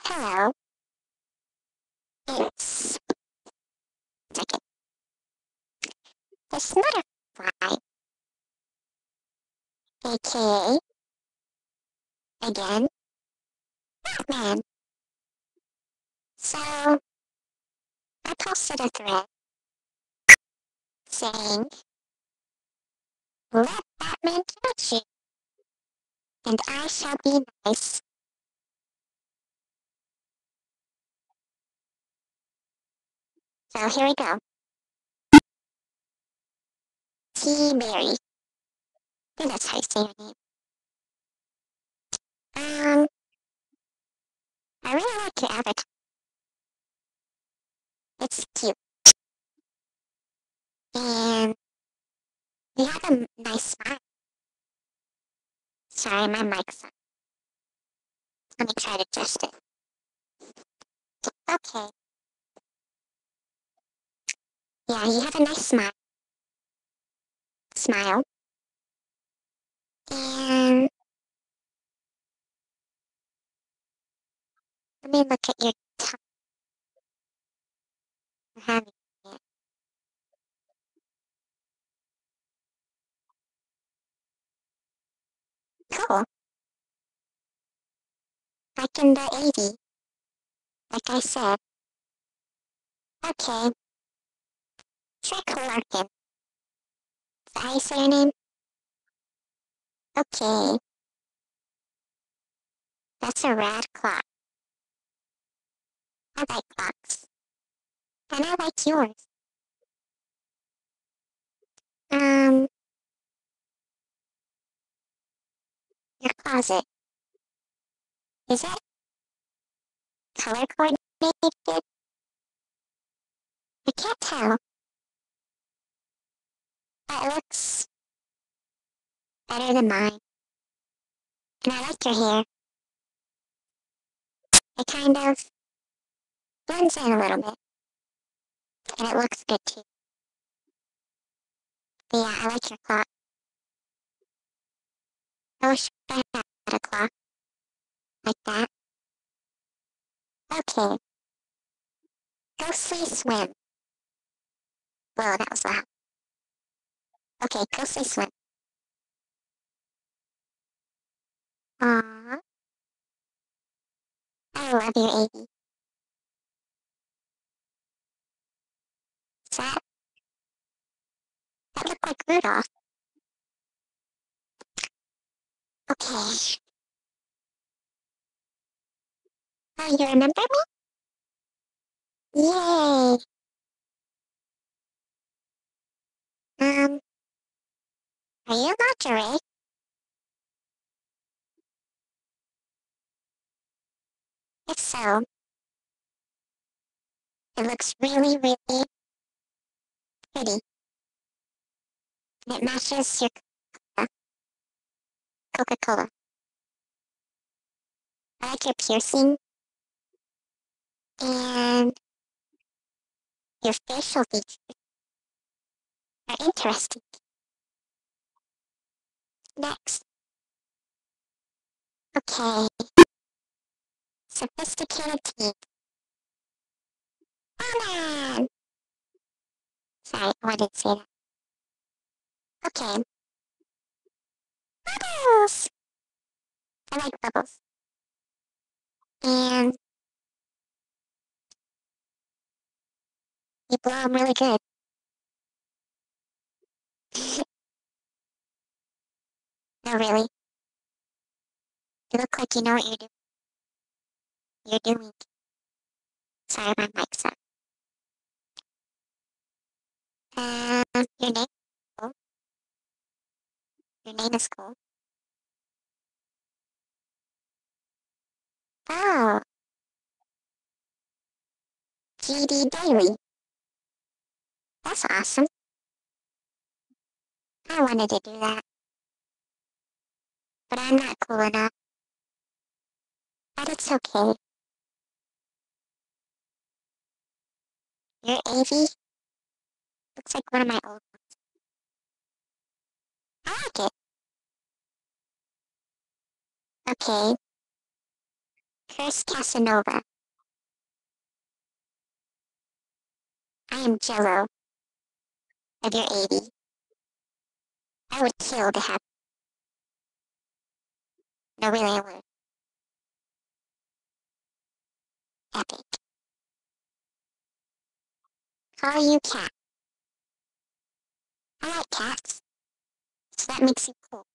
Hello, it's second. This butterfly, aka again, Batman. So I posted a thread saying, "Let Batman catch you, and I shall be nice." So here we go. T. Mary. I think that's how you say your name. Um, I really like your avatar. It's cute, and you have a nice smile. Sorry, my mic's on. Let me try to adjust it. Okay. Yeah, you have a nice smile, and let me look at your tongue. Having it. Cool. Like in the 80s, like I said. Okay, Trick Larkin. Is that how you say your name? Okay, that's a rad clock. I like clocks. And I like yours. Um, your closet. Is it color coordinated? I can't tell, but it looks better than mine. And I like your hair. It kind of blends in a little bit. And it looks good too. But yeah, I like your clock. I wish I had a clock like that. Okay, ghostly swim. Whoa, that was loud. Okay, ghostly swim. Aww, I love your AD. That, that looked like Rudolph. Okay. Oh, you remember me? Yay. Um, are you lingerie? If so, it looks really, really pretty. And it matches your Coca-Cola. I like your piercing and your facial features are interesting. Next. Okay. Sophisticated teeth. Oh man! Sorry, I wanted to say that. Okay. Bubbles! I like bubbles. And you blow them really good. No, really. You look like you know what you're doing. Sorry, my mic's up. Your name? Cool. Your name is cool. Oh, GD Daily. That's awesome. I wanted to do that, but I'm not cool enough. But it's okay. Your AV looks like one of my old ones. I like it. Okay, Curse Casanova. I am Jello of your 80. I would kill to have. No, really, I would. Epic. Call you cat. I like cats, so that makes you cool.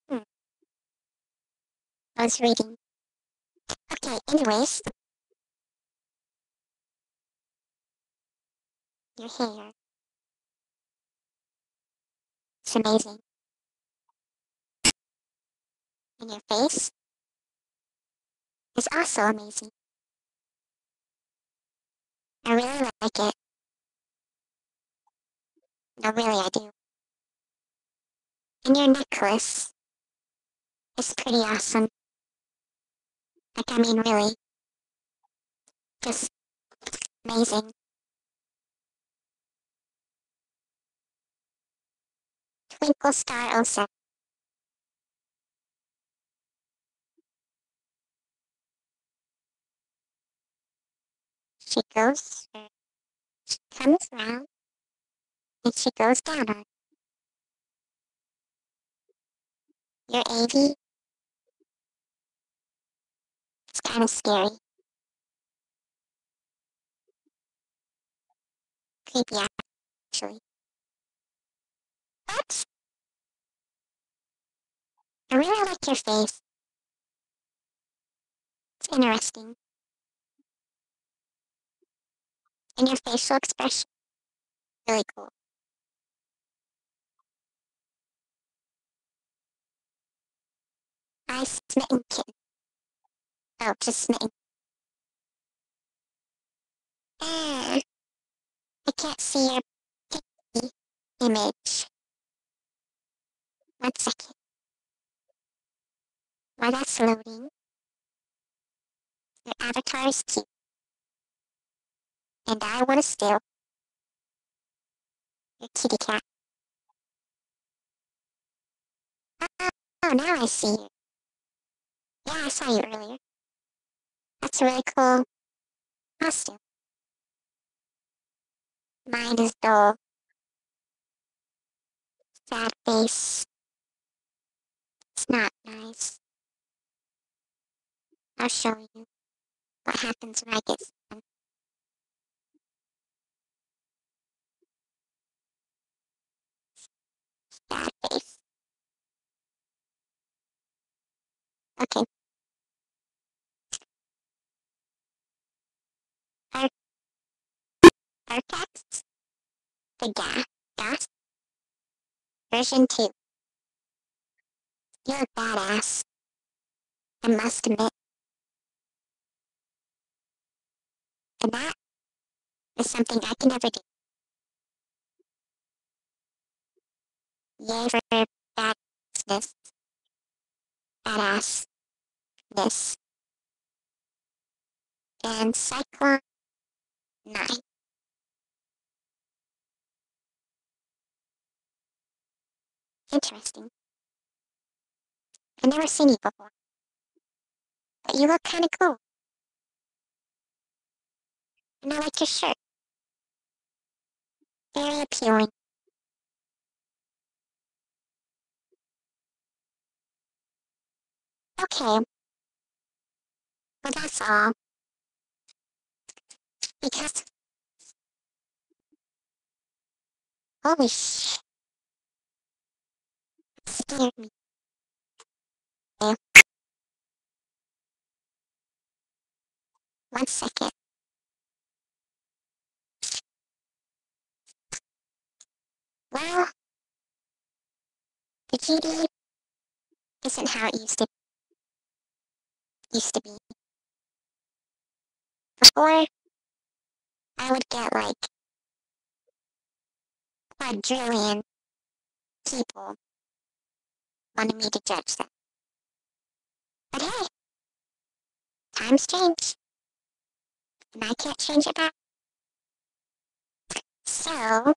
Hmm. I was reading. Okay, anyways, your hair. It's amazing. And your face is also amazing. I really like it. No, really, I do. And your necklace is pretty awesome. Like, I mean, really, just amazing. Twinkle Star Elsa. She goes, she comes around, and she goes down on your 80. It's kind of scary. Creepy, actually. But I really like your face. It's interesting. And your facial expression, really cool. I smitten kitten. Oh, just smitten. Ah, I can't see your pixie image. 1 second. While that's loading, your avatar is cute. And I want to steal your kitty cat. Oh, now I see you. Yeah, I saw you earlier. That's a really cool costume. Mine is dull. Sad face. It's not nice. I'll show you what happens when I get some. Sad face. Okay. Our, our text. The gas. Version 2. You're a badass. I must admit. And that is something I can never do. Yay for badassness. Badassness. And Cyclone 9. Interesting. I've never seen you before. But you look kinda cool. And I like your shirt. Very appealing. Okay. Well, that's all. Because, holy sh! Scared me. Okay. 1 second. Well, the GD isn't how it used to be. Before, I would get like quadrillion people wanting me to judge them. But hey, times change. And I can't change it back. So,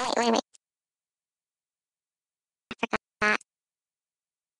Wait, wait, wait.